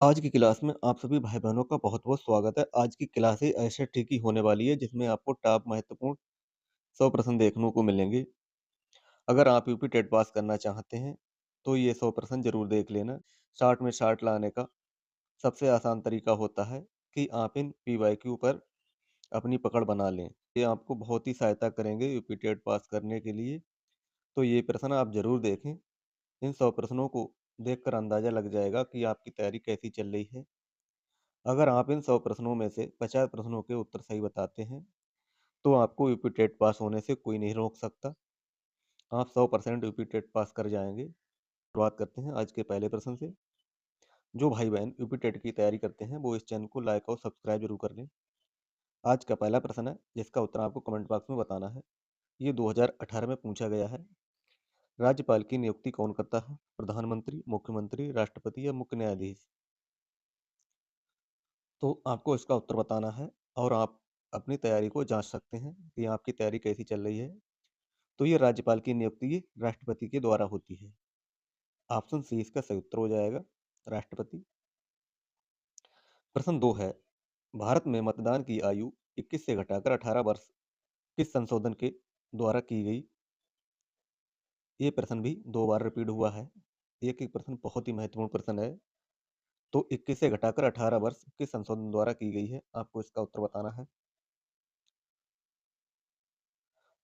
आज की क्लास में आप सभी भाई-बहनों का बहुत-बहुत स्वागत है। आज की क्लास ही ऐसे ट्रिकी होने वाली है जिसमें आपको टॉप महत्वपूर्ण 100 प्रश्न देखने को मिलेंगे। अगर आप यूपी टेट पास करना चाहते हैं, तो ये 100 प्रश्न ज़रूर देख लेना। 60 में 60 लाने का सबसे आसान तरीका होता है कि आप इन पीवाईक्यू पर अपनी पकड़ बना लें। ये आपको बहुत ही सहायता करेंगे यूपी टेट पास करने के लिए, तो ये प्रश्न आप ज़रूर देखें। इन 100 प्रश्नों को देखकर अंदाज़ा लग जाएगा कि आपकी तैयारी कैसी चल रही है। अगर आप इन 100 प्रश्नों में से 50 प्रश्नों के उत्तर सही बताते हैं, तो आपको यूपी टेट पास होने से कोई नहीं रोक सकता। आप 100% यूपी टेट पास कर जाएँगे। शुरुआत करते हैं आज के पहले प्रश्न से। जो भाई-बहन यूपी टेट की तैयारी करते हैं, वो इस चैनल को लाइक और सब्सक्राइब ज़रूर कर लें। आज का पहला प्रश्न है, जिसका उत्तर आपको कमेंट बॉक्स में बताना है। ये 2018 में पूछा गया है। राज्यपाल की नियुक्ति कौन करता है? प्रधानमंत्री, मुख्यमंत्री, राष्ट्रपति या मुख्य न्यायाधीश? तो आपको इसका उत्तर बताना है और आप अपनी तैयारी को जाँच सकते हैं कि आपकी तैयारी कैसी चल रही है। तो ये राज्यपाल की नियुक्ति राष्ट्रपति के द्वारा होती है। ऑप्शन सी इसका सही उत्तर हो जाएगा, राष्ट्रपति। प्रश्न 2 है, भारत में मतदान की आयु 21 से घटाकर 18 वर्ष किस संशोधन के द्वारा की गई? ये प्रश्न भी 2 बार रिपीट हुआ है। एक-एक प्रश्न बहुत ही महत्वपूर्ण प्रश्न है। तो 21 से घटाकर 18 वर्ष किस संशोधन द्वारा की गई है? आपको इसका उत्तर बताना है।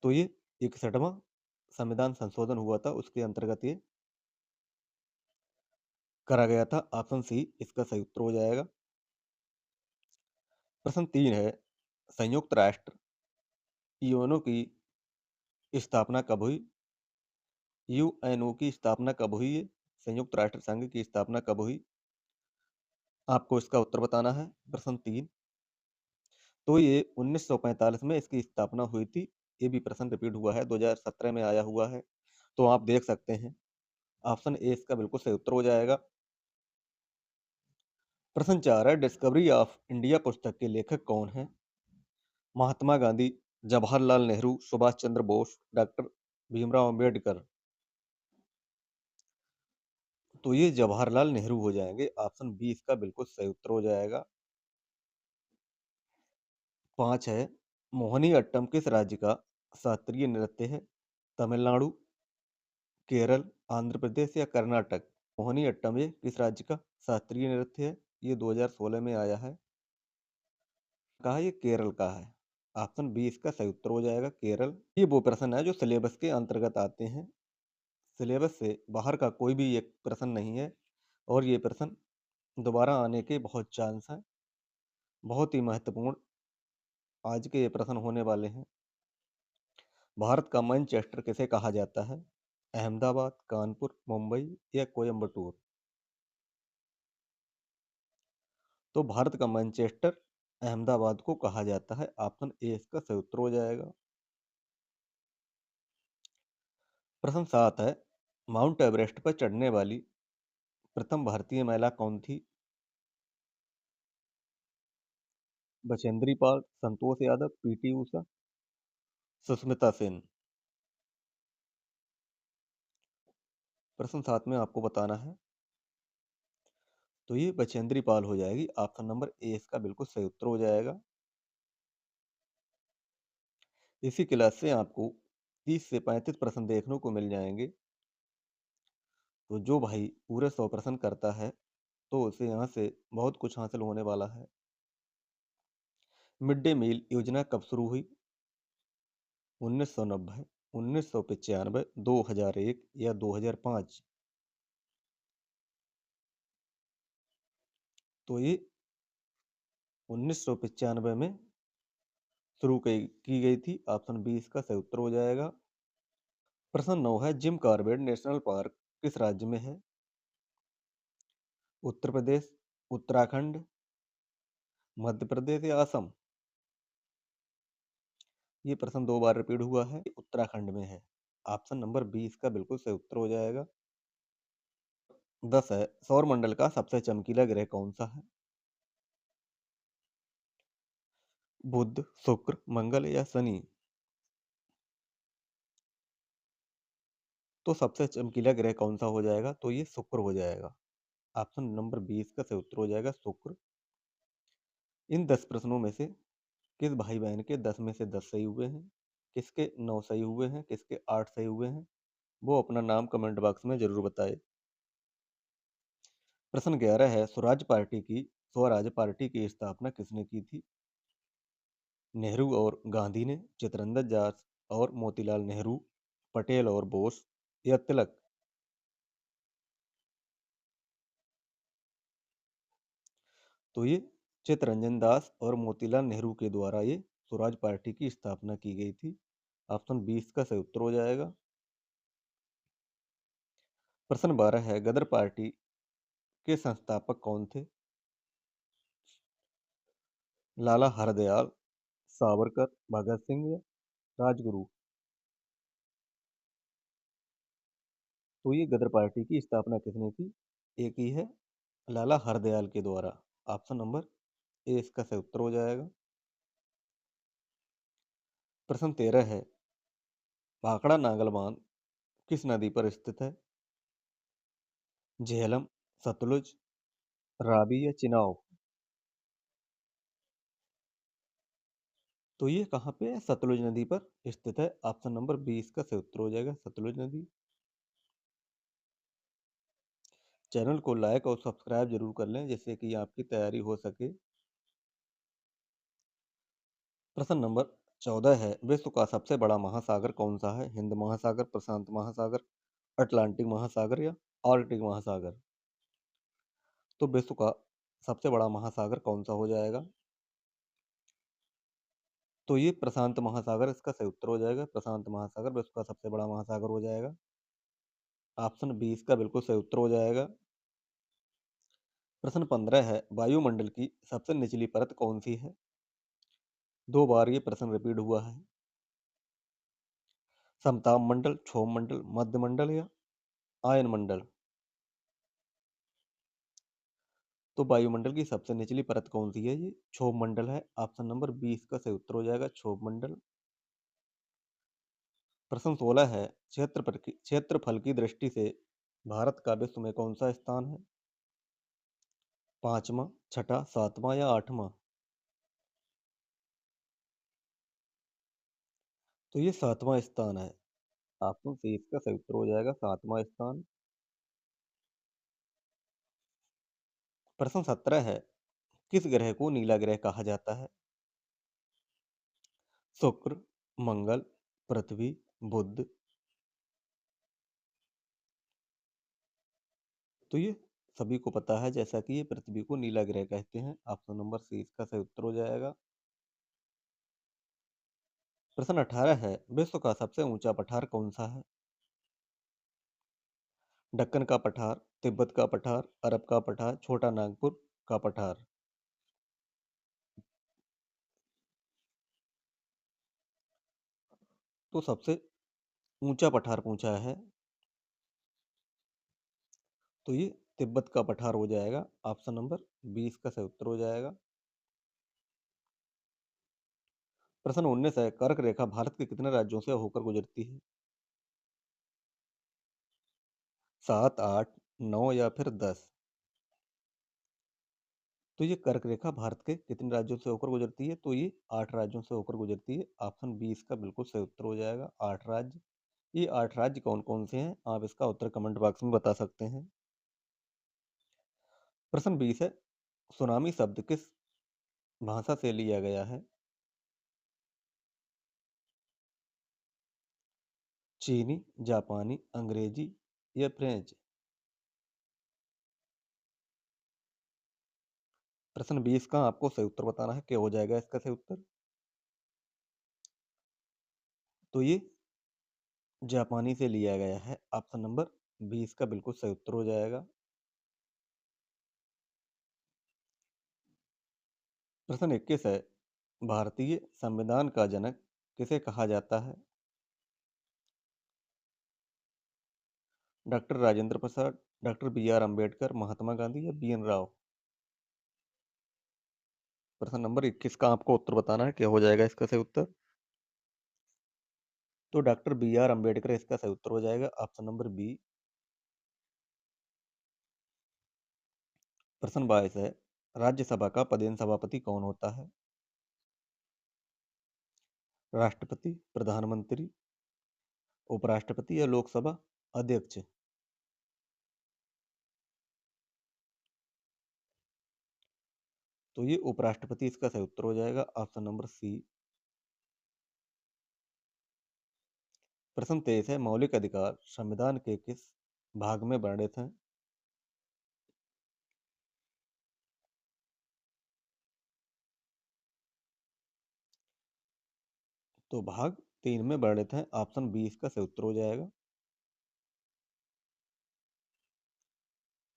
तो ये 61वां संविधान संशोधन हुआ था, उसके अंतर्गत ये करा गया था। ऑप्शन सी इसका सही उत्तर हो जाएगा। प्रश्न 3 है, संयुक्त राष्ट्र यूएनओ की स्थापना कब हुई? यूएनओ की स्थापना कब हुई है? संयुक्त राष्ट्र संघ की स्थापना कब हुई? आपको इसका उत्तर बताना है। प्रश्न 3, तो ये 1945 में इसकी स्थापना हुई थी। ये भी प्रश्न रिपीट हुआ है, 2017 में आया हुआ है। तो आप देख सकते हैं। ऑप्शन ए इसका बिल्कुल सही उत्तर हो जाएगा। प्रश्न 4 है, डिस्कवरी ऑफ इंडिया पुस्तक के लेखक कौन हैं? महात्मा गांधी, जवाहरलाल नेहरू, सुभाष चंद्र बोस, डॉक्टर भीमराव अंबेडकर? तो ये जवाहरलाल नेहरू हो जाएंगे। ऑप्शन बी इसका बिल्कुल सही उत्तर हो जाएगा। 5 है, मोहिनीअट्टम किस राज्य का शास्त्रीय नृत्य है? तमिलनाडु, केरल, आंध्र प्रदेश या कर्नाटक? मोहिनीअट्टम ये किस राज्य का शास्त्रीय नृत्य है? ये 2016 में आया है। कहा ये केरल का है। ऑप्शन बी इसका सही उत्तर हो जाएगा, केरल। ये वो प्रश्न है जो सिलेबस के अंतर्गत आते हैं। सिलेबस से बाहर का कोई भी एक प्रश्न नहीं है और ये प्रश्न दोबारा आने के बहुत चांस हैं। बहुत ही महत्वपूर्ण आज के ये प्रश्न होने वाले हैं। भारत का मैनचेस्टर किसे कहा जाता है? अहमदाबाद, कानपुर, मुंबई या कोयम्बटूर? तो भारत का मैनचेस्टर अहमदाबाद को कहा जाता है। ऑप्शन ए इसका सही उत्तर हो जाएगा। प्रश्न 7 है, माउंट एवरेस्ट पर चढ़ने वाली प्रथम भारतीय महिला कौन थी? बचेंद्री पाल, संतोष यादव, पीटी उषा, सुष्मिता सेन? प्रश्न 7 में आपको बताना है। तो ये बचेंद्री पाल हो जाएगी। ऑप्शन नंबर ए इसका बिल्कुल सही उत्तर हो जाएगा। इसी क्लास से आपको 30 से 35 प्रश्न देखने को मिल जाएंगे। तो जो भाई पूरे 100 प्रश्न करता है, तो उसे यहाँ से बहुत कुछ हासिल होने वाला है। मिड डे मील योजना कब शुरू हुई? 1990, 1995, 2001 या 2005? तो ये 1995 में शुरू की गई थी। ऑप्शन बी इसका सही उत्तर हो जाएगा। प्रश्न 9 है, जिम कॉर्बेट नेशनल पार्क किस राज्य में है? उत्तर प्रदेश, उत्तराखंड, मध्य प्रदेश या असम? ये प्रश्न 2 बार रिपीट हुआ है। उत्तराखंड में है। ऑप्शन नंबर बी इसका बिल्कुल सही उत्तर हो जाएगा। 10 है, सौर मंडल का सबसे चमकीला ग्रह कौन सा है? बुध, शुक्र, मंगल या शनि? तो सबसे चमकीला ग्रह कौन सा हो जाएगा? तो ये शुक्र हो जाएगा। ऑप्शन नंबर 20 का सही उत्तर हो जाएगा शुक्र। इन 10 प्रश्नों में से किस भाई बहन के 10 में से 10 सही हुए हैं, किसके 9 सही हुए हैं, किसके 8 सही हुए हैं, वो अपना नाम कमेंट बॉक्स में जरूर बताए। प्रश्न 11 है, स्वराज पार्टी की स्थापना किसने की थी? नेहरू और गांधी ने, चित्तरंजन दास और मोतीलाल नेहरू, पटेल और बोस या तिलक? तो ये चित्तरंजन दास और मोतीलाल नेहरू के द्वारा ये स्वराज पार्टी की स्थापना की गई थी। ऑप्शन 20 का सही उत्तर हो जाएगा। प्रश्न 12 है, गदर पार्टी के संस्थापक कौन थे? लाला हरदयाल, सावरकर, भगत सिंह या राजगुरु? तो ये गदर पार्टी की स्थापना किसने की? एक ही है, लाला हरदयाल के द्वारा। ऑप्शन नंबर ए इसका सही उत्तर हो जाएगा। प्रश्न 13 है, भाखड़ा नांगल बांध किस नदी पर स्थित है? झेलम, सतलुज, रावी या चिनाब? तो ये कहाँ पे है? सतलुज नदी पर स्थित है। ऑप्शन नंबर 20 का सही उत्तर हो जाएगा सतलुज नदी। चैनल को लाइक और सब्सक्राइब जरूर कर लें जिससे कि आपकी तैयारी हो सके। प्रश्न नंबर 14 है, विश्व का सबसे बड़ा महासागर कौन सा है? हिंद महासागर, प्रशांत महासागर, अटलांटिक महासागर या आर्कटिक महासागर? तो विश्व का सबसे बड़ा महासागर कौन सा हो जाएगा? तो ये प्रशांत महासागर इसका सही उत्तर हो जाएगा। प्रशांत महासागर विश्व का सबसे बड़ा महासागर हो जाएगा। ऑप्शन 20 का बिल्कुल सही उत्तर हो जाएगा। प्रश्न 15 है, वायुमंडल की सबसे निचली परत कौन सी है? 2 बार ये प्रश्न रिपीट हुआ है। समताप मंडल, क्षोभ मंडल, मध्य मंडल या आयन मंडल? तो वायुमंडल की सबसे निचली परत कौन सी है? ये क्षोभ मंडल है। ऑप्शन नंबर 20 का सही उत्तर हो जाएगा क्षोभ मंडल। प्रश्न 16 है, क्षेत्रफल की दृष्टि से भारत का विश्व में कौन सा स्थान है? 5वां, छठा, 7वां या 8वां? तो ये 7वां स्थान है। ऑप्शन सी इसका सही उत्तर हो जाएगा 7वां स्थान। प्रश्न 17 है, किस ग्रह को नीला ग्रह कहा जाता है? शुक्र, मंगल, पृथ्वी, बुध? तो ये सभी को पता है जैसा कि ये पृथ्वी को नीला ग्रह कहते हैं। ऑप्शन नंबर सी इसका सही उत्तर हो जाएगा। प्रश्न 18 है, विश्व का सबसे ऊंचा पठार कौन सा है? दक्कन का पठार, तिब्बत का पठार, अरब का पठार, छोटा नागपुर का पठार? तो सबसे ऊंचा पठार पूछा है तो ये तिब्बत का पठार हो जाएगा। ऑप्शन नंबर 20 का सही उत्तर हो जाएगा। प्रश्न 19 है, कर्क रेखा भारत के कितने राज्यों से होकर गुजरती है? 7, 8, 9 या फिर 10? तो ये कर्क रेखा भारत के कितने राज्यों से होकर गुजरती है? तो ये 8 राज्यों से होकर गुजरती है। ऑप्शन 20 का बिल्कुल सही उत्तर हो जाएगा 8 राज्य। ये 8 राज्य कौन कौन से हैं? आप इसका उत्तर कमेंट बॉक्स में बता सकते हैं। प्रश्न 20 है, सुनामी शब्द किस भाषा से लिया गया है? चीनी, जापानी, अंग्रेजी या फ्रेंच? प्रश्न 20 का आपको सही उत्तर बताना है। क्या हो जाएगा इसका सही उत्तर? तो ये जापानी से लिया गया है। ऑप्शन नंबर 20 का बिल्कुल सही उत्तर हो जाएगा। प्रश्न 21 है, भारतीय संविधान का जनक किसे कहा जाता है? Doctor Rajendra Prasad, doctor B R Ambedkar, Mahatma Gandhi या बी एन राव? प्रश्न नंबर 21 का आपको उत्तर बताना है। क्या हो जाएगा इसका सही उत्तर? तो डॉक्टर बी आर अम्बेडकर इसका सही उत्तर हो जाएगा। Option number B. प्रश्न 22 है, राज्यसभा का पदेन सभापति कौन होता है? राष्ट्रपति, प्रधानमंत्री, उपराष्ट्रपति या लोकसभा अध्यक्ष? तो ये उपराष्ट्रपति इसका सही उत्तर हो जाएगा, ऑप्शन नंबर सी। प्रश्न 23 है, मौलिक अधिकार संविधान के किस भाग में वर्णित हैं? तो भाग 3 में वर्णित हैं, ऑप्शन बी इसका सही उत्तर हो जाएगा।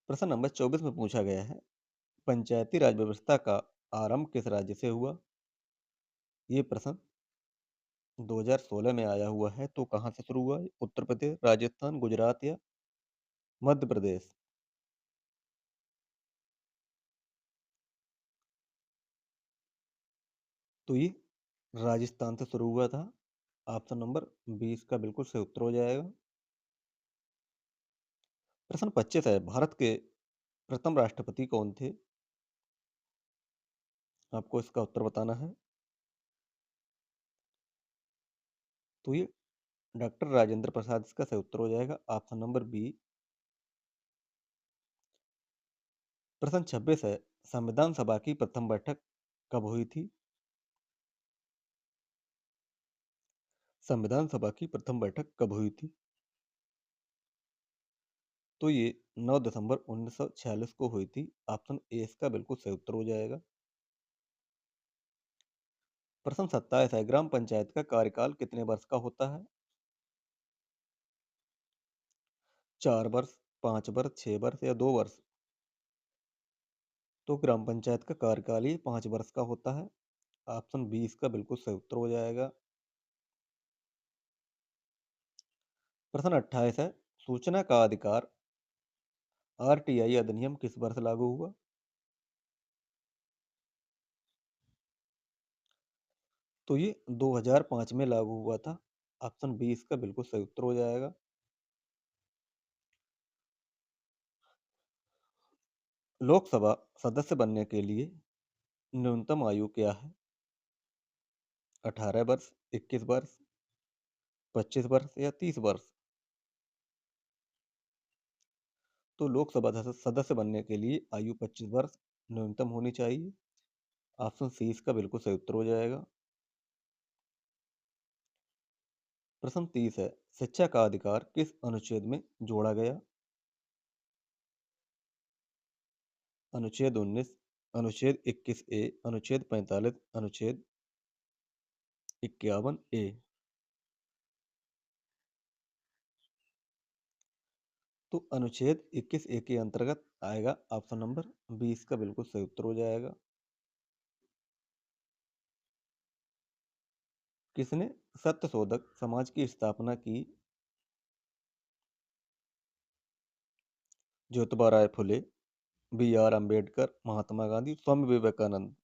प्रश्न नंबर 24 में पूछा गया है, पंचायती राज व्यवस्था का आरंभ किस राज्य से हुआ? ये प्रश्न 2016 में आया हुआ है, तो कहाँ से शुरू हुआ? उत्तर प्रदेश, राजस्थान, गुजरात या मध्य प्रदेश? तो ये राजस्थान से शुरू हुआ था, ऑप्शन नंबर 20 का बिल्कुल सही उत्तर हो जाएगा। प्रश्न 25 है, भारत के प्रथम राष्ट्रपति कौन थे? आपको इसका उत्तर बताना है। तो ये डॉक्टर राजेंद्र प्रसाद इसका सही उत्तर हो जाएगा, ऑप्शन नंबर बी। प्रश्न 26 है, संविधान सभा की प्रथम बैठक कब हुई थी? संविधान सभा की प्रथम बैठक कब हुई थी? तो ये 9 दिसंबर 1946 को हुई थी, ऑप्शन ए इसका बिल्कुल सही उत्तर हो जाएगा। प्रश्न 27 है, ग्राम पंचायत का कार्यकाल कितने वर्ष का होता है? 4 वर्ष, 5 वर्ष, 6 वर्ष या 2 वर्ष? तो ग्राम पंचायत का कार्यकाल ही 5 वर्ष का होता है, ऑप्शन बी इसका बिल्कुल सही उत्तर हो जाएगा। प्रश्न 28 है, सूचना का अधिकार आरटीआई अधिनियम किस वर्ष लागू हुआ? तो ये 2005 में लागू हुआ था, ऑप्शन बी इसका बिल्कुल सही उत्तर हो जाएगा। लोकसभा सदस्य बनने के लिए न्यूनतम आयु क्या है? 18 वर्ष, 21 वर्ष, 25 वर्ष या 30 वर्ष? तो लोकसभा सदस्य बनने के लिए आयु 25 वर्ष न्यूनतम होनी चाहिए, ऑप्शन सी इसका बिल्कुल सही उत्तर हो जाएगा। प्रश्न 30 है, शिक्षा का अधिकार किस अनुच्छेद में जोड़ा गया? अनुच्छेद 19, अनुच्छेद 21 ए, अनुच्छेद 45, अनुच्छेद 51 ए? तो अनुच्छेद 21 ए के अंतर्गत आएगा, ऑप्शन नंबर 20 का बिल्कुल सही उत्तर हो जाएगा। किसने सत्यशोधक समाज की स्थापना की? ज्योतिबा राय फुले, बी आर अम्बेडकर, महात्मा गांधी, स्वामी विवेकानंद?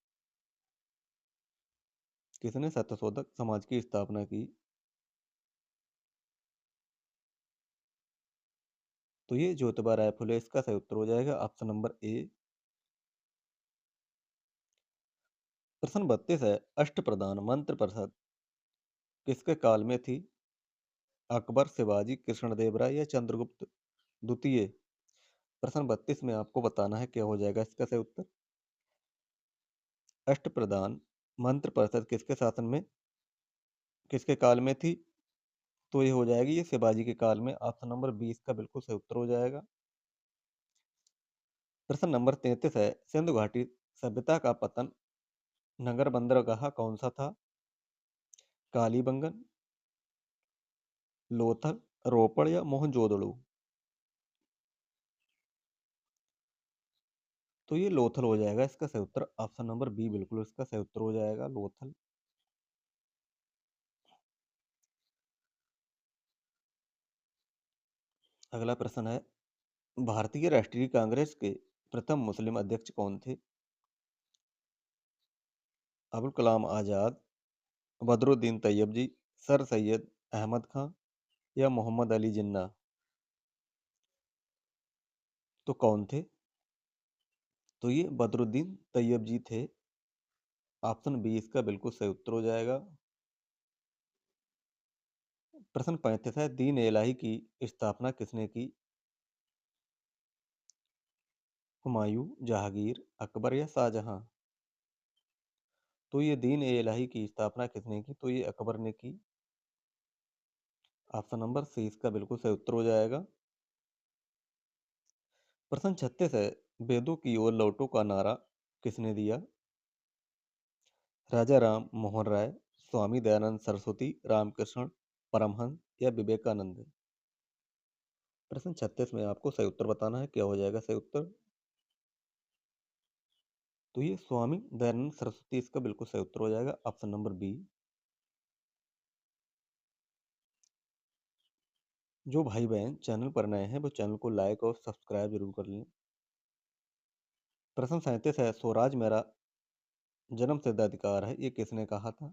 किसने सत्यशोधक समाज की स्थापना की? तो ये ज्योतिबा राय फुले इसका सही उत्तर हो जाएगा, ऑप्शन नंबर ए। प्रश्न 32 है, अष्टप्रधान मंत्र परिषद किसके काल में थी? अकबर, शिवाजी, कृष्णदेवराय या चंद्रगुप्त द्वितीय? प्रश्न 32 में आपको बताना है क्या हो जाएगा इसका सही उत्तर। अष्टप्रधान मंत्र परिषद किसके शासन में, किसके काल में थी? तो ये हो जाएगी, ये शिवाजी के काल में, ऑप्शन नंबर 20 का बिल्कुल सही उत्तर हो जाएगा। प्रश्न नंबर 33 है, सिंधु घाटी सभ्यता का पतन नगर बंदरगाह कौन सा था? कालीबंगन, लोथल, रोपड़ या मोहनजोदड़ो? तो ये लोथल हो जाएगा इसका सही उत्तर, ऑप्शन नंबर बी बिल्कुल इसका सही उत्तर हो जाएगा, लोथल। अगला प्रश्न है, भारतीय राष्ट्रीय कांग्रेस के प्रथम मुस्लिम अध्यक्ष कौन थे? अबुल कलाम आजाद, बदरुद्दीन तैयब जी, सर सैयद अहमद खां या मोहम्मद अली जिन्ना? तो कौन थे? तो ये बदरुद्दीन तैयब जी थे। ऑप्शन बी इसका बिल्कुल सही उत्तर हो जाएगा। प्रश्न 35 है, दीन इलाही की स्थापना किसने की? हुमायूं, जहांगीर, अकबर या शाहजहां? तो ये दीन ए इलाही की स्थापना किसने की? तो ये अकबर ने की। ऑप्शन नंबर सी इसका बिल्कुल सही उत्तर हो जाएगा। प्रश्न 36 है, वेदों की ओर लौटो का नारा किसने दिया? राजा राम मोहन राय, स्वामी दयानंद सरस्वती, रामकृष्ण परमहंस या विवेकानंद? प्रश्न 36 में आपको सही उत्तर बताना है। क्या हो जाएगा सही उत्तर? तो ये स्वामी दयानंद सरस्वती इसका बिल्कुल सही उत्तर हो जाएगा। Option number B. जो भाई बहन चैनल पर नए हैं वो चैनल को लाइक और सब्सक्राइब जरूर कर लें। प्रश्न 37 है, स्वराज मेरा जन्म सिद्ध अधिकार है, ये किसने कहा था?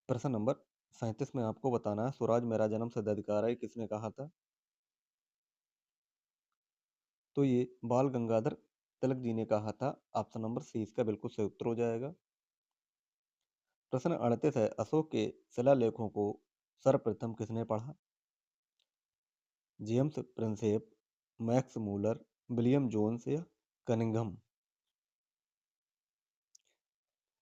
प्रश्न नंबर 37 में आपको बताना है, स्वराज मेरा जन्म सिद्ध अधिकार है, ये किसने कहा था? तो ये बाल गंगाधर तिलक जी ने कहा था। ऑप्शन नंबर सी इसका बिल्कुल सही उत्तर हो जाएगा। प्रश्न 38 है, अशोक के शिलालेखों को सर्वप्रथम किसने पढ़ा? James Prinsep, Max Muller, William Jones या कनिंघम?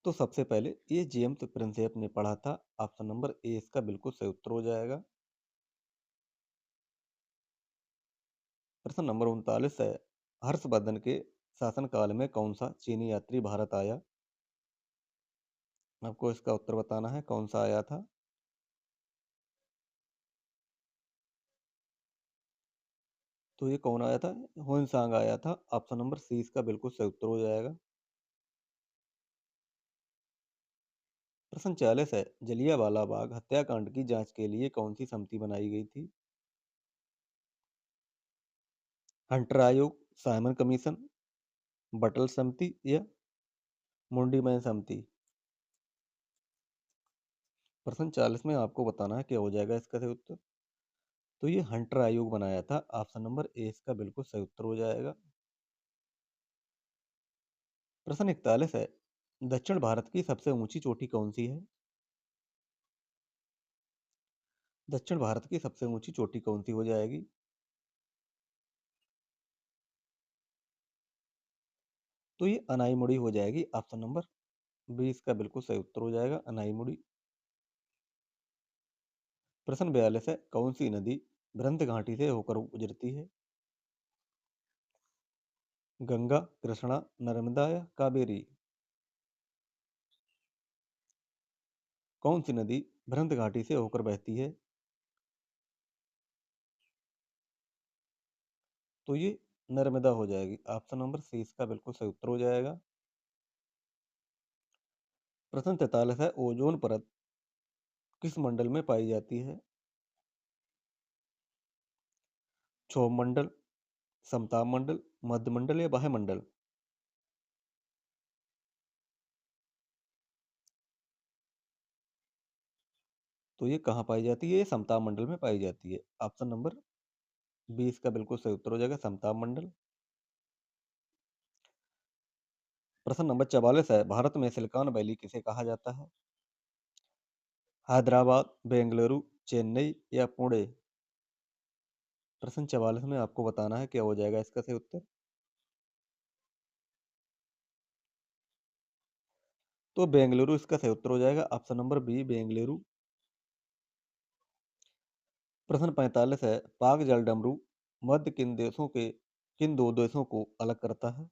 तो सबसे पहले ये जेम्स प्रिंसेप ने पढ़ा था। ऑप्शन नंबर ए इसका बिल्कुल सही उत्तर हो जाएगा। प्रश्न नंबर 39 है, हर्षवर्धन के शासनकाल में कौन सा चीनी यात्री भारत आया? आपको इसका उत्तर बताना है, कौन सा आया था? तो ये कौन आया था? हुन आया था। ऑप्शन नंबर सी इसका बिल्कुल सही उत्तर हो जाएगा। प्रश्न 40 है, जलियांवाला बाग हत्याकांड की जांच के लिए कौन सी समिति बनाई गई थी? हंटर आयोग, साइमन कमीशन, बटल समिति या मुंडीमैन समिति? प्रश्न 40 में आपको बताना है क्या हो जाएगा इसका सही उत्तर। तो ये हंटर आयोग बनाया था। ऑप्शन नंबर ए इसका बिल्कुल सही उत्तर हो जाएगा। प्रश्न 41 है, दक्षिण भारत की सबसे ऊंची चोटी कौन सी है? दक्षिण भारत की सबसे ऊंची चोटी कौन सी हो जाएगी? तो ये अनाईमुड़ी हो जाएगी। ऑप्शन नंबर बी इसका बिल्कुल सही उत्तर हो जाएगा, अनाईमुड़ी। प्रश्न 42 है, कौन सी नदी बृहत घाटी से होकर गुजरती है? गंगा, कृष्णा, नर्मदा या कावेरी? कौन सी नदी बृहत घाटी से होकर बहती है? तो ये नर्मदा हो जाएगी। ऑप्शन नंबर सी इसका बिल्कुल सही उत्तर हो जाएगा। प्रश्न 43 है, ओजोन परत किस मंडल में पाई जाती है? क्षोभ मंडल, समताप मंडल, मध्य मंडल या वायुमंडल? तो ये कहाँ पाई जाती है? ये समताप मंडल में पाई जाती है। ऑप्शन नंबर बी इसका बिल्कुल सही उत्तर हो जाएगा, समताप मंडल। प्रश्न नंबर 44 है, भारत में सिलिकॉन वैली किसे कहा जाता है? हैदराबाद, बेंगलुरु, चेन्नई या पुणे? प्रश्न 44 में आपको बताना है क्या हो जाएगा इसका सही उत्तर। तो बेंगलुरु इसका सही उत्तर हो जाएगा। Option number B Bengaluru. प्रश्न 45 है, पाक जलडमरू मध्य किन दो देशों को अलग करता है?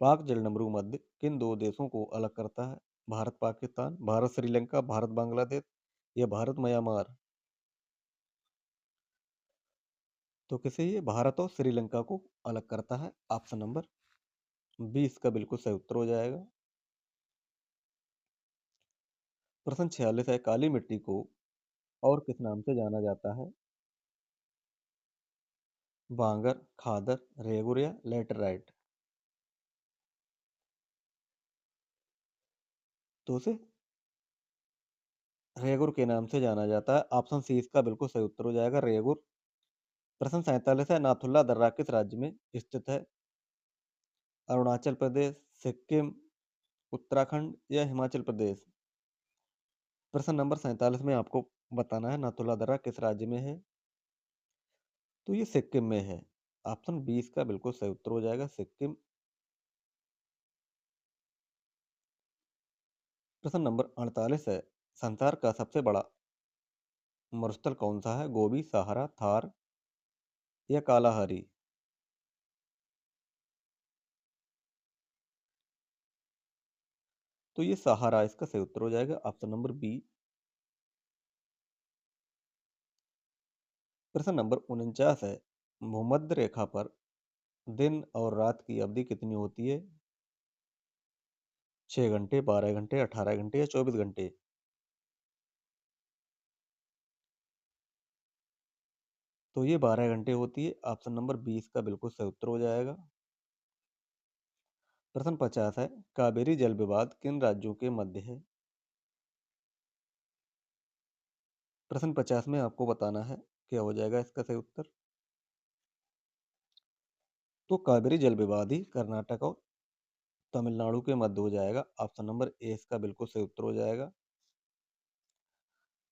पाक जलडमरू मध्य किन दो देशों को अलग करता है? भारत पाकिस्तान, भारत श्रीलंका, भारत बांग्लादेश या भारत म्यांमार? तो किसे ये भारत और श्रीलंका को अलग करता है? ऑप्शन नंबर बी इसका बिल्कुल सही उत्तर हो जाएगा। प्रश्न 46 है, काली मिट्टी को और किस नाम से जाना जाता है? बांगर, खादर, रेगुर या लेटराइट? तो उसे रेगुर के नाम से जाना जाता है। ऑप्शन सी इसका बिल्कुल सही उत्तर हो जाएगा, रेगुर। प्रश्न 47 है, नाथुल्ला दर्रा किस राज्य में स्थित है? अरुणाचल प्रदेश, सिक्किम, उत्तराखंड या हिमाचल प्रदेश? प्रश्न नंबर 47 में आपको बताना है नाथुला दर्रा किस राज्य में है। तो ये सिक्किम में है। ऑप्शन 20 का बिल्कुल सही उत्तर हो जाएगा, सिक्किम। प्रश्न नंबर 48 है, संसार का सबसे बड़ा मरुस्थल कौन सा है? गोबी, सहारा, थार या कालाहारी? तो ये सहारा इसका सही उत्तर हो जाएगा, ऑप्शन नंबर बी। प्रश्न नंबर 49 है, भूमध्य रेखा पर दिन और रात की अवधि कितनी होती है? 6 घंटे, 12 घंटे, 18 घंटे या 24 घंटे? तो ये 12 घंटे होती है। ऑप्शन नंबर 20 का बिल्कुल सही उत्तर हो जाएगा। प्रश्न 50 है, कावेरी जल विवाद किन राज्यों के मध्य है? प्रश्न 50 में आपको बताना है क्या हो जाएगा इसका सही उत्तर। तो कावेरी जल विवाद ही कर्नाटक और तमिलनाडु के मध्य हो जाएगा। ऑप्शन नंबर ए इसका बिल्कुल सही उत्तर हो जाएगा।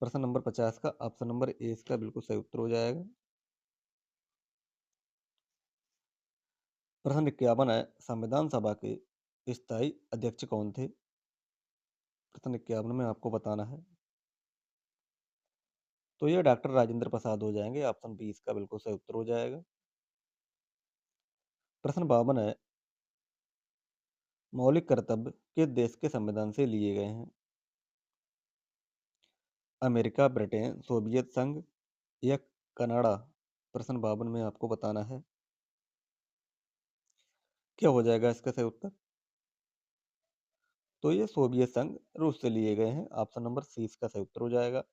प्रश्न नंबर 50 का ऑप्शन नंबर ए इसका बिल्कुल सही उत्तर हो जाएगा। प्रश्न 51 है, संविधान सभा के स्थायी अध्यक्ष कौन थे? प्रश्न 51 में आपको बताना है। तो ये डॉक्टर राजेंद्र प्रसाद हो जाएंगे। ऑप्शन 20 का बिल्कुल सही उत्तर हो जाएगा। प्रश्न 52 है, मौलिक कर्तव्य किस देश के संविधान से लिए गए हैं? अमेरिका, ब्रिटेन, सोवियत संघ या कनाडा? प्रश्न 52 में आपको बताना है क्या हो जाएगा इसका सही उत्तर। तो ये सोवियत संघ रूस से लिए गए हैं। ऑप्शन नंबर सी इसका सही उत्तर हो जाएगा।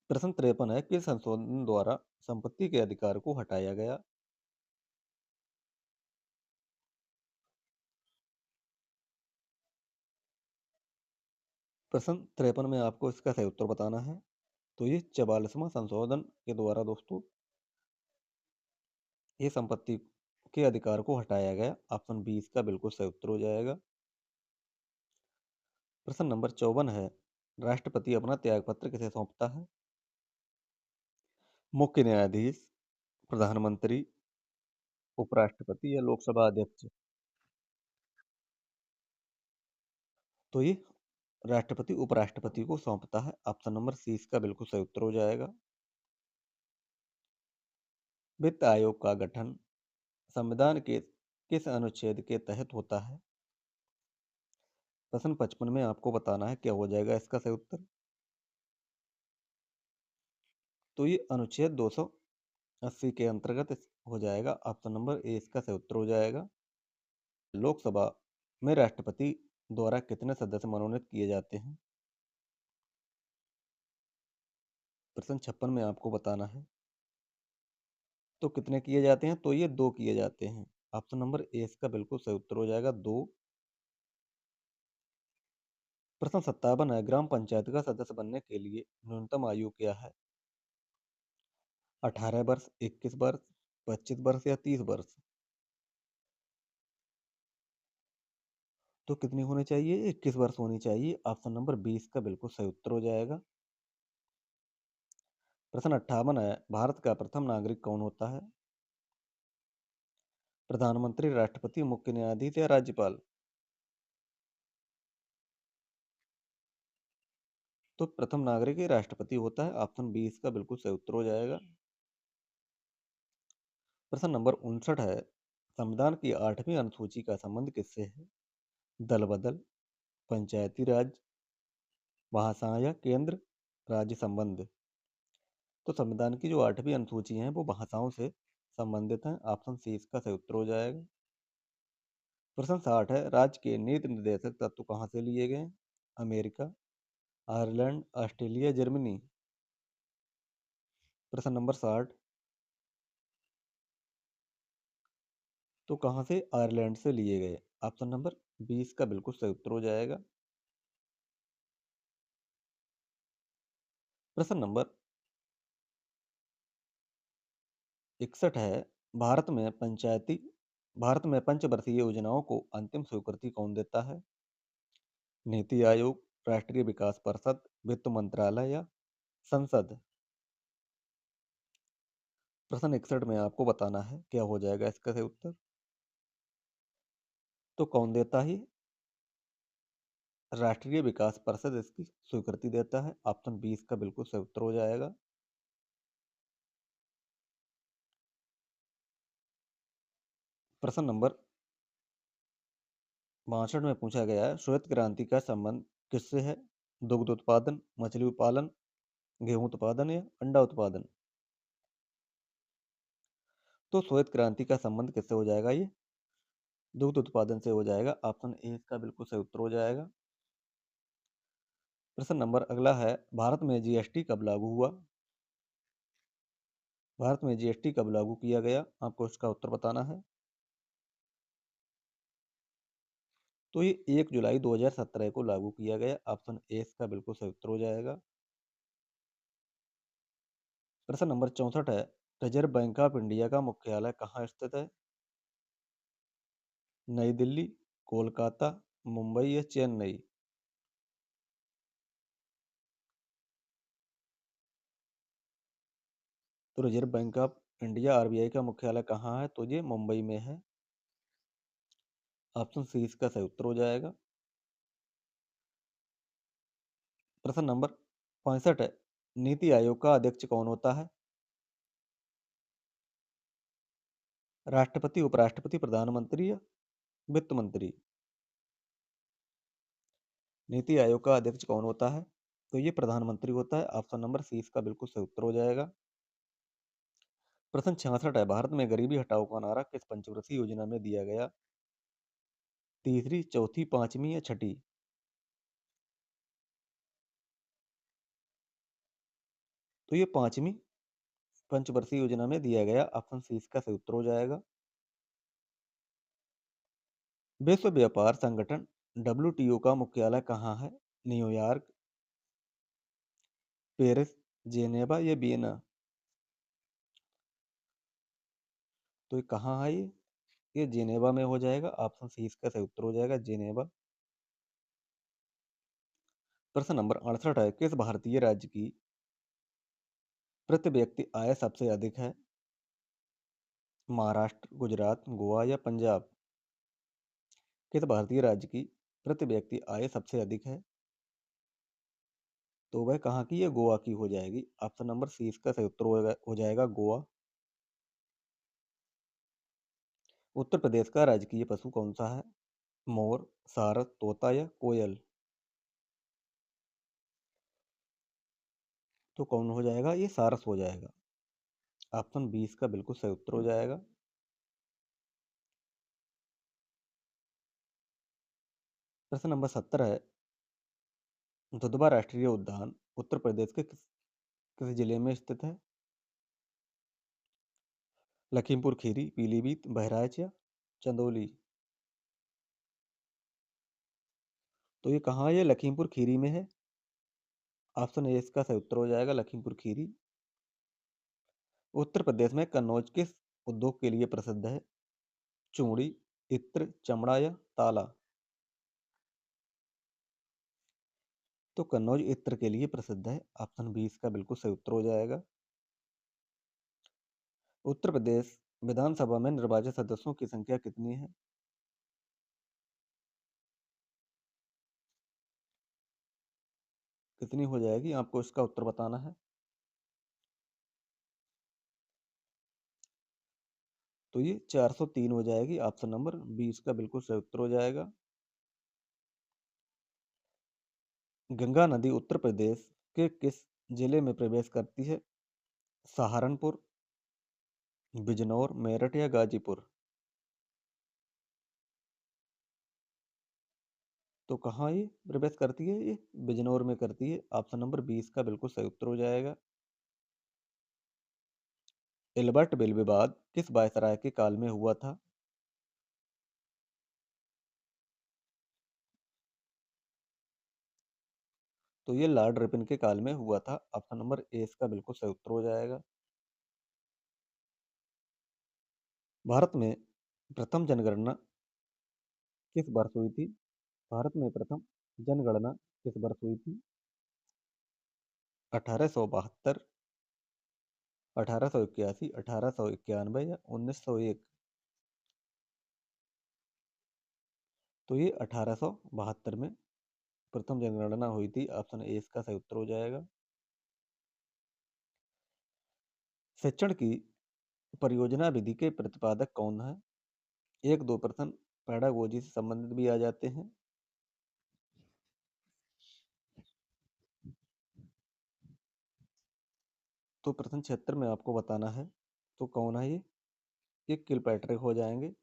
प्रश्न 53 है, किस संशोधन द्वारा संपत्ति के अधिकार को हटाया गया? प्रश्न 53 में आपको इसका सही उत्तर बताना है। तो ये 44वां संशोधन के द्वारा दोस्तों ये संपत्ति के अधिकार को हटाया गया। ऑप्शन 20 का बिल्कुल सही उत्तर हो जाएगा। प्रश्न नंबर 54 है, राष्ट्रपति अपना त्यागपत्र किसे सौंपता है? मुख्य न्यायाधीश, प्रधानमंत्री, उपराष्ट्रपति या लोकसभा अध्यक्ष? तो ये राष्ट्रपति उपराष्ट्रपति को सौंपता है। ऑप्शन नंबर सी इसका बिल्कुल सही उत्तर हो जाएगा। वित्त आयोग का गठन संविधान के किस अनुच्छेद के तहत होता है? प्रश्न 55 में आपको बताना है क्या हो जाएगा इसका सही उत्तर। तो ये अनुच्छेद 280 के अंतर्गत हो जाएगा। ऑप्शन नंबर ए इसका सही उत्तर हो जाएगा। लोकसभा में राष्ट्रपति द्वारा कितने सदस्य मनोनीत किए जाते हैं? प्रश्न 56 में आपको बताना है तो कितने किए जाते हैं? तो ये 2 किए जाते हैं। ऑप्शन नंबर ए इसका बिल्कुल सही उत्तर हो जाएगा, 2। प्रश्न 57 है, ग्राम पंचायत का सदस्य बनने के लिए न्यूनतम आयु क्या है? 18 वर्ष, 21 वर्ष, 25 वर्ष या 30 वर्ष? तो कितनी होनी चाहिए? 21 वर्ष होनी चाहिए। ऑप्शन नंबर 20 का बिल्कुल सही उत्तर हो जाएगा। प्रश्न 58 है, भारत का प्रथम नागरिक कौन होता है? प्रधानमंत्री, राष्ट्रपति, मुख्य न्यायाधीश या राज्यपाल? तो प्रथम नागरिक ही राष्ट्रपति होता है। ऑप्शन 20 का बिल्कुल सही उत्तर हो जाएगा। प्रश्न नंबर 59 है, संविधान की 8वीं अनुसूची का संबंध किससे है? दल बदल, पंचायती राज, भाषा या केंद्र राज्य संबंध? तो संविधान की जो 8वीं अनुसूची है वो भाषाओं से संबंधित है। ऑप्शन सी इसका सही उत्तर हो जाएगा। प्रश्न 60 है, राज्य के नीति निर्देशक तत्व कहाँ से लिए गए? America, Ireland, Australia, Germany? प्रश्न नंबर 60, तो कहाँ से? आयरलैंड से लिए गए। ऑप्शन नंबर 20 का बिल्कुल सही उत्तर हो जाएगा। प्रश्न नंबर 61 है, भारत में पंचायती भारत में पंचवर्षीय योजनाओं को अंतिम स्वीकृति कौन देता है? नीति आयोग, राष्ट्रीय विकास परिषद, वित्त मंत्रालय या संसद? प्रश्न 61 में आपको बताना है क्या हो जाएगा इसका सही उत्तर। तो कौन देता है? राष्ट्रीय विकास परिषद इसकी स्वीकृति देता है। ऑप्शन 20 का बिल्कुल सही उत्तर हो जाएगा। प्रश्न नंबर 62 में पूछा गया है, श्वेत क्रांति का संबंध किससे है? दुग्ध उत्पादन, मछली उत्पादन, गेहूं उत्पादन या अंडा उत्पादन? तो श्वेत क्रांति का संबंध किससे हो जाएगा? ये दुग्ध उत्पादन से हो जाएगा। ऑप्शन ए इसका बिल्कुल सही उत्तर हो जाएगा। प्रश्न नंबर अगला है, भारत में जीएसटी कब लागू हुआ? भारत में जीएसटी कब लागू किया गया? आपको इसका उत्तर बताना है। तो ये 1 जुलाई 2017 को लागू किया गया। ऑप्शन ए इसका बिल्कुल सही उत्तर हो जाएगा। प्रश्न नंबर 64 है, रिजर्व बैंक ऑफ इंडिया का मुख्यालय कहाँ स्थित है? नई दिल्ली, कोलकाता, मुंबई या चेन्नई? तो reserve bank of India RBI का मुख्यालय कहाँ है? तो ये मुंबई में है। ऑप्शन सी इसका सही उत्तर हो जाएगा। प्रश्न नंबर 65 है, नीति आयोग का अध्यक्ष कौन होता है? राष्ट्रपति, उपराष्ट्रपति, प्रधानमंत्री या वित्त मंत्री? नीति आयोग का अध्यक्ष कौन होता है? तो ये प्रधानमंत्री होता है। ऑप्शन नंबर सी इसका बिल्कुल सही उत्तर हो जाएगा। प्रश्न 66 है, भारत में गरीबी हटाओ का नारा किस पंचवर्षीय योजना में दिया गया? तीसरी, चौथी, पांचवी या छठी? तो ये पांचवी पंचवर्षीय योजना में दिया गया। ऑप्शन सी इसका सही उत्तर हो जाएगा। विश्व व्यापार संगठन डब्ल्यूटीओ का मुख्यालय कहाँ है? न्यूयॉर्क, पेरिस, जेनेवा या वियना? तो ये कहाँ है? ये जेनेवा में हो जाएगा। ऑप्शन सी इसका सही उत्तर हो जाएगा, जेनेवा। प्रश्न नंबर 68 है, किस भारतीय राज्य की प्रति व्यक्ति आय सबसे अधिक है? महाराष्ट्र, गुजरात, गोवा या पंजाब? किस भारतीय राज्य की प्रति व्यक्ति आय सबसे अधिक है? तो वह कहाँ की है? गोवा की हो जाएगी। ऑप्शन नंबर सी इसका सही उत्तर हो जाएगा, गोवा। उत्तर प्रदेश का राजकीय पशु कौन सा है? मोर, सारस, तोता या कोयल? तो कौन हो जाएगा? ये सारस हो जाएगा। ऑप्शन 20 का बिल्कुल सही उत्तर हो जाएगा। प्रश्न नंबर 70 है, दुधवा राष्ट्रीय उद्यान उत्तर प्रदेश के किस जिले में स्थित है? लखीमपुर खीरी, पीलीभीत, बहराइच या चंदौली? तो ये कहाँ है? ये लखीमपुर खीरी में है। ऑप्शन ए इसका सही उत्तर हो जाएगा, लखीमपुर खीरी। उत्तर प्रदेश में कन्नौज किस उद्योग के लिए प्रसिद्ध है? चूड़ी, इत्र, चमड़ा या ताला? तो कन्नौज इत्र के लिए प्रसिद्ध है। ऑप्शन 20 का बिल्कुल सही उत्तर हो जाएगा। उत्तर प्रदेश विधानसभा में निर्वाचित सदस्यों की संख्या कितनी है? कितनी हो जाएगी? आपको इसका उत्तर बताना है। तो ये 403 हो जाएगी। ऑप्शन नंबर 20 का बिल्कुल सही उत्तर हो जाएगा। गंगा नदी उत्तर प्रदेश के किस जिले में प्रवेश करती है? सहारनपुर, बिजनौर, मेरठ या गाजीपुर? तो कहाँ ये प्रवेश करती है? ये बिजनौर में करती है। ऑप्शन नंबर 20 का बिल्कुल सही उत्तर हो जाएगा। एल्बर्ट बिल विवाद किस वायसराय के काल में हुआ था? तो ये लॉर्ड रिपन के काल में हुआ था। ऑप्शन नंबर ए इसका बिल्कुल सही उत्तर हो जाएगा। भारत में प्रथम जनगणना किस वर्ष हुई थी? भारत में प्रथम जनगणना किस वर्ष हुई थी? 1872, 1881, 1891 या 1901? तो ये 1872 में प्रथम जनगणना हुई थी। ऑप्शन ए इसका सही उत्तर हो जाएगा। शिक्षण की परियोजना विधि के प्रतिपादक कौन है? एक दो प्रश्न पेडागोजी से संबंधित भी आ जाते हैं। तो प्रश्न 76 में आपको बताना है तो कौन है ये किलपैट्रिक हो जाएंगे।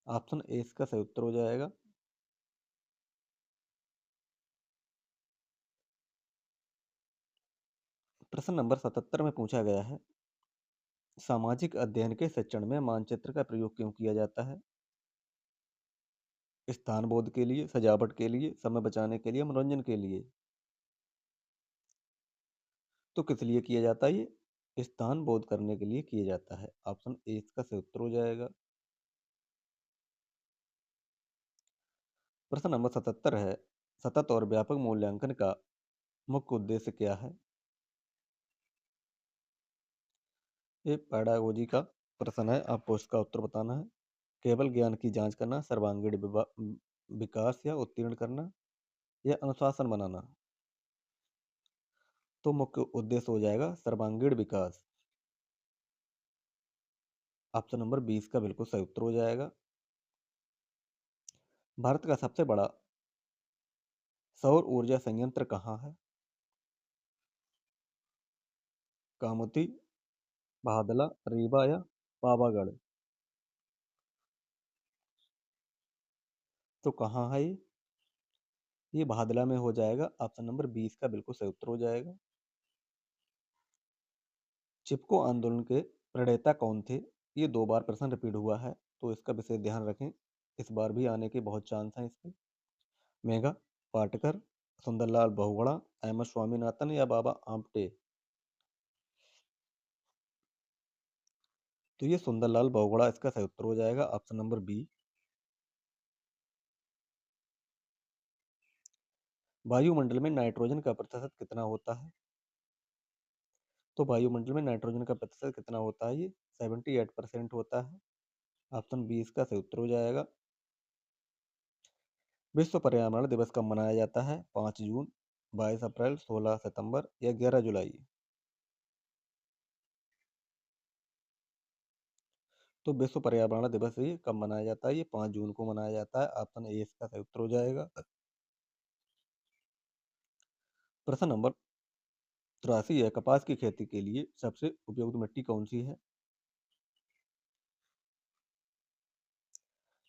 ऑप्शन ए इसका सही उत्तर हो जाएगा। प्रश्न नंबर 77 में पूछा गया है, सामाजिक अध्ययन के शिक्षण में मानचित्र का प्रयोग क्यों किया जाता है? स्थान बोध के लिए, सजावट के लिए, समय बचाने के लिए, मनोरंजन के लिए? तो किस लिए किया जाता है ये? स्थान बोध करने के लिए किया जाता है। ऑप्शन ए इसका सही उत्तर हो जाएगा। प्रश्न नंबर 77 है, सतत और व्यापक मूल्यांकन का मुख्य उद्देश्य क्या है? ये पैडागोजी का प्रश्न है, आपको इसका उत्तर बताना है। केवल ज्ञान की जांच करना, सर्वांगीण विकास या उत्तीर्ण करना, या अनुशासन बनाना? तो मुख्य उद्देश्य हो जाएगा सर्वांगीण विकास। ऑप्शन नंबर 20 का बिल्कुल सही उत्तर हो जाएगा। भारत का सबसे बड़ा सौर ऊर्जा संयंत्र कहाँ है? कामती, भादला, रीवा या पावागढ़? तो कहाँ है ये भादला में हो जाएगा। ऑप्शन नंबर 20 का बिल्कुल सही उत्तर हो जाएगा। चिपको आंदोलन के प्रणेता कौन थे? ये 2 बार प्रश्न रिपीट हुआ है, तो इसका विशेष ध्यान रखें। इस बार भी आने के बहुत चांस हैं इसके। मेघा पाटकर, सुंदरलाल बहुगुणा, अहमद स्वामीनाथन या बाबा आमटे? तो ये सुंदरलाल बहुगुणा इसका सही उत्तर हो जाएगा। Option number B. वायुमंडल में नाइट्रोजन का प्रतिशत कितना होता है? तो वायुमंडल में नाइट्रोजन का प्रतिशत कितना होता है? ये 78% होता है। ऑप्शन बी इसका सही उत्तर हो जाएगा। विश्व पर्यावरण दिवस कब मनाया जाता है? 5 जून, 22 अप्रैल, 16 सितंबर या 11 जुलाई? तो विश्व पर्यावरण दिवस ये कब मनाया जाता है? ये 5 जून को मनाया जाता है। ऑप्शन ए इसका सही उत्तर हो जाएगा। प्रश्न नंबर 83 है, कपास की खेती के लिए सबसे उपयुक्त मिट्टी कौन सी है?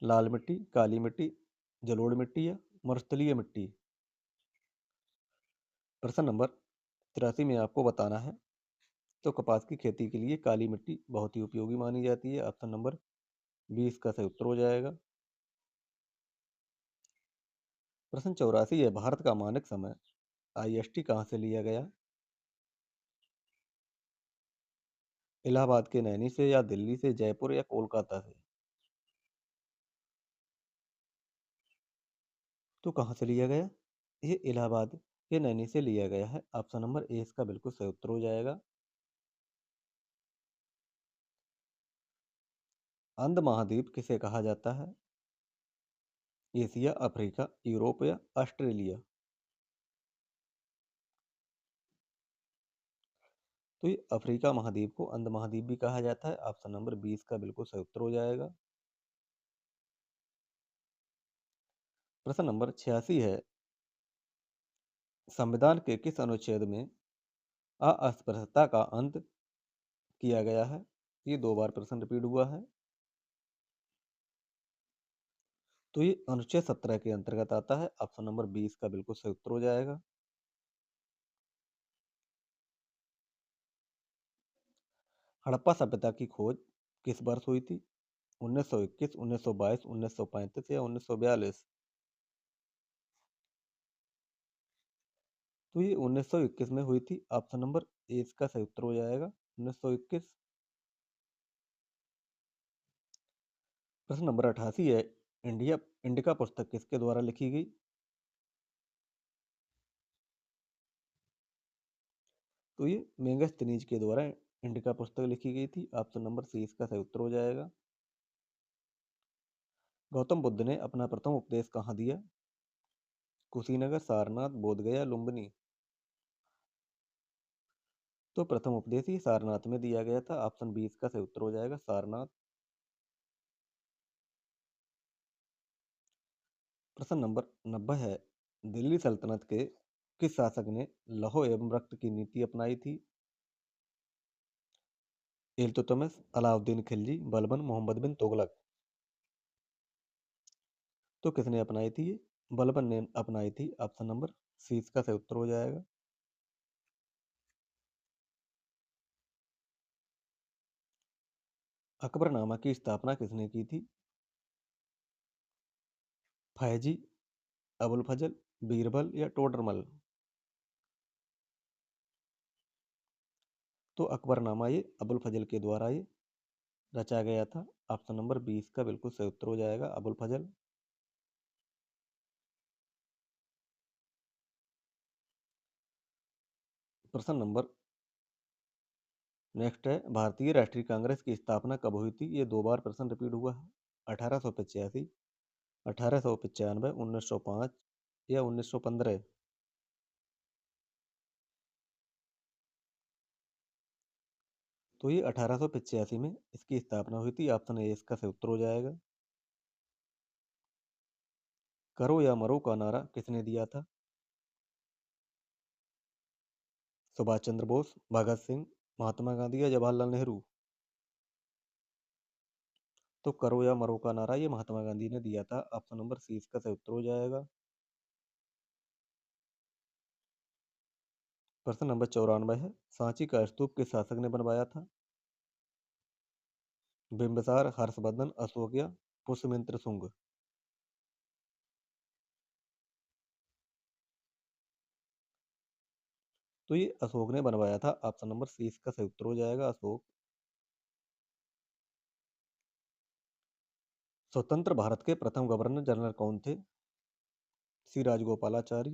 लाल मिट्टी, काली मिट्टी, जलोढ़ मिट्टी या मरुस्थलीय मिट्टी? प्रश्न नंबर 83 में आपको बताना है तो कपास की खेती के लिए काली मिट्टी बहुत ही उपयोगी मानी जाती है। ऑप्शन नंबर 20 का सही उत्तर हो जाएगा। प्रश्न 84 है, भारत का मानक समय IST कहाँ से लिया गया? इलाहाबाद के नैनी से या दिल्ली से, जयपुर या कोलकाता से? तो कहाँ से लिया गया? ये इलाहाबाद के नैनी से लिया गया है। ऑप्शन नंबर ए इसका बिल्कुल सही उत्तर हो जाएगा। अंध महाद्वीप किसे कहा जाता है? एशिया, अफ्रीका, यूरोप या ऑस्ट्रेलिया? तो ये अफ्रीका महाद्वीप को अंध महाद्वीप भी कहा जाता है। ऑप्शन नंबर 20 का बिल्कुल सही उत्तर हो जाएगा। प्रश्न नंबर 86 है, संविधान के किस अनुच्छेद में अस्पृश्यता का अंत किया गया है? ये 2 बार प्रश्न रिपीट हुआ है। तो ये अनुच्छेद 17 के अंतर्गत आता है। ऑप्शन नंबर 20 का बिल्कुल सही उत्तर हो जाएगा। हड़प्पा सभ्यता की खोज किस वर्ष हुई थी? 1921, 1922, 1935 या 1942? तो ये 1921 में हुई थी। ऑप्शन नंबर ए इसका सही उत्तर हो जाएगा, 1921। प्रश्न नंबर 88 है, इंडिका पुस्तक किसके द्वारा लिखी गई? तो ये मेगास्थनीज के द्वारा इंडिका पुस्तक लिखी गई थी। ऑप्शन नंबर सी इसका सही उत्तर हो जाएगा। गौतम बुद्ध ने अपना प्रथम उपदेश कहाँ दिया? कुशीनगर, सारनाथ, बोधगया, लुम्बिनी। तो प्रथम उपदेश ही सारनाथ में दिया गया था। ऑप्शन बी इसका सही उत्तर हो जाएगा, सारनाथ। प्रश्न नंबर 90 है, दिल्ली सल्तनत के किस शासक ने लौह एवं रक्त की नीति अपनाई थी? इल्तुतमिश, अलाउद्दीन खिलजी, बलबन, मोहम्मद बिन तुगलक। तो किसने अपनाई थी ये? बलबन ने अपनाई थी। ऑप्शन नंबर सी इसका सही उत्तर हो जाएगा। अकबरनामा की स्थापना किसने की थी? फैजी, अबुल फजल, बीरबल या टोडरमल। तो अकबरनामा ये अबुल फजल के द्वारा ये रचा गया था। ऑप्शन नंबर 20 का बिल्कुल सही उत्तर हो जाएगा, अबुल फजल। प्रश्न नंबर नेक्स्ट है, भारतीय राष्ट्रीय कांग्रेस की स्थापना कब हुई थी? ये दो बार प्रश्न रिपीट हुआ है। 1885, 1895, 1905 या 1915। तो ये 1885 में इसकी स्थापना हुई थी। ऑप्शन ए इसका सही उत्तर हो जाएगा। करो या मरो का नारा किसने दिया था? सुभाष चंद्र बोस, भगत सिंह, महात्मा गांधी या जवाहरलाल नेहरू। तो करो या मरो का नारा ये महात्मा गांधी ने दिया था। ऑप्शन नंबर सी इसका सही उत्तर हो जाएगा। प्रश्न नंबर 94 है, सांची का स्तूप किस शासक ने बनवाया था? बिंबिसार, हर्षवर्धन, अशोक या पुष्यमित्र शुंग। तो ये अशोक ने बनवाया था। ऑप्शन नंबर सी इसका सही उत्तर हो जाएगा, अशोक। स्वतंत्र भारत के प्रथम गवर्नर जनरल कौन थे? C Rajagopalachari,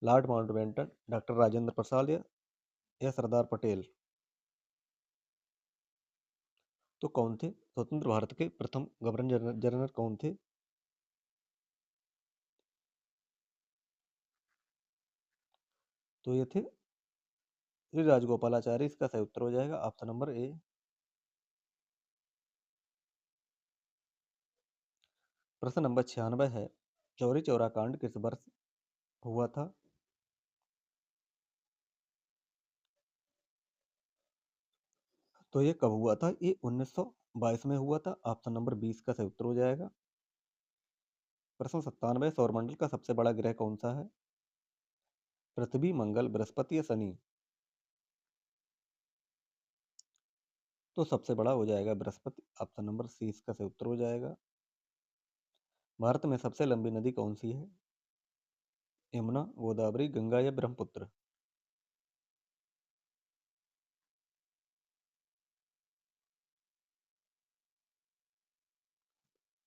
Lord Mountbatten, doctor Rajendra Prasad या सरदार पटेल। तो कौन थे स्वतंत्र भारत के प्रथम गवर्नर जनरल कौन थे? तो ये थे श्री राजगोपालाचारी। इसका सही उत्तर हो जाएगा, ऑप्शन नंबर ए। प्रश्न नंबर 96 है, चौरी चौरा कांड किस वर्ष हुआ था? तो ये कब हुआ था? ये 1922 में हुआ था। ऑप्शन नंबर 20 का सही उत्तर हो जाएगा। प्रश्न 97, सौरमंडल का सबसे बड़ा ग्रह कौन सा है? पृथ्वी, मंगल, बृहस्पति या शनि। तो सबसे बड़ा हो जाएगा बृहस्पति। ऑप्शन नंबर सी इसका सही उत्तर हो जाएगा। भारत में सबसे लंबी नदी कौन सी है? यमुना, गोदावरी, गंगा या ब्रह्मपुत्र।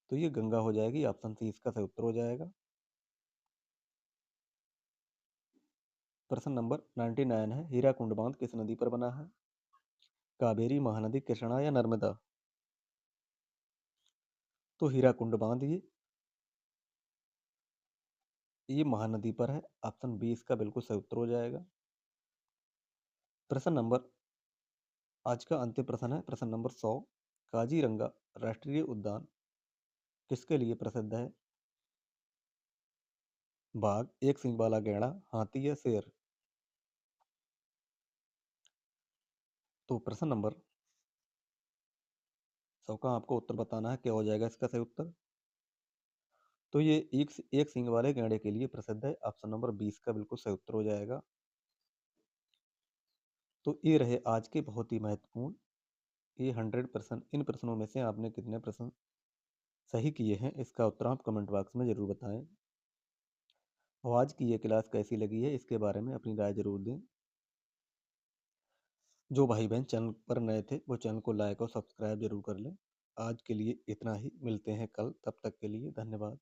तो ये गंगा हो जाएगी। ऑप्शन सी इसका सही उत्तर हो जाएगा। प्रश्न नंबर 99 है, हीराकुंड बांध किस नदी पर बना है? कावेरी, महानदी, कृष्णा या नर्मदा। तो हीराकुंड बांध ये महानदी पर है। ऑप्शन बी इसका बिल्कुल सही उत्तर हो जाएगा। प्रश्न नंबर आज का अंतिम प्रश्न है, प्रश्न नंबर 100, काजीरंगा राष्ट्रीय उद्यान किसके लिए प्रसिद्ध है? बाघ, एक सींग वाला गैंडा, हाथी या शेर। तो प्रश्न नंबर 100 का आपको उत्तर बताना है, क्या हो जाएगा इसका सही उत्तर? तो ये एक सींग वाले गैंडे के लिए प्रसिद्ध है। ऑप्शन नंबर 20 का बिल्कुल सही उत्तर हो जाएगा। तो ये रहे आज के बहुत ही महत्वपूर्ण ये 100%। इन प्रश्नों में से आपने कितने प्रश्न सही किए हैं, इसका उत्तर आप कमेंट बॉक्स में जरूर बताएं। और आज की ये क्लास कैसी लगी है इसके बारे में अपनी राय ज़रूर दें। जो भाई-बहन चैनल पर नए थे वो चैनल को लाइक और सब्सक्राइब ज़रूर कर लें। आज के लिए इतना ही, मिलते हैं कल, तब तक के लिए धन्यवाद।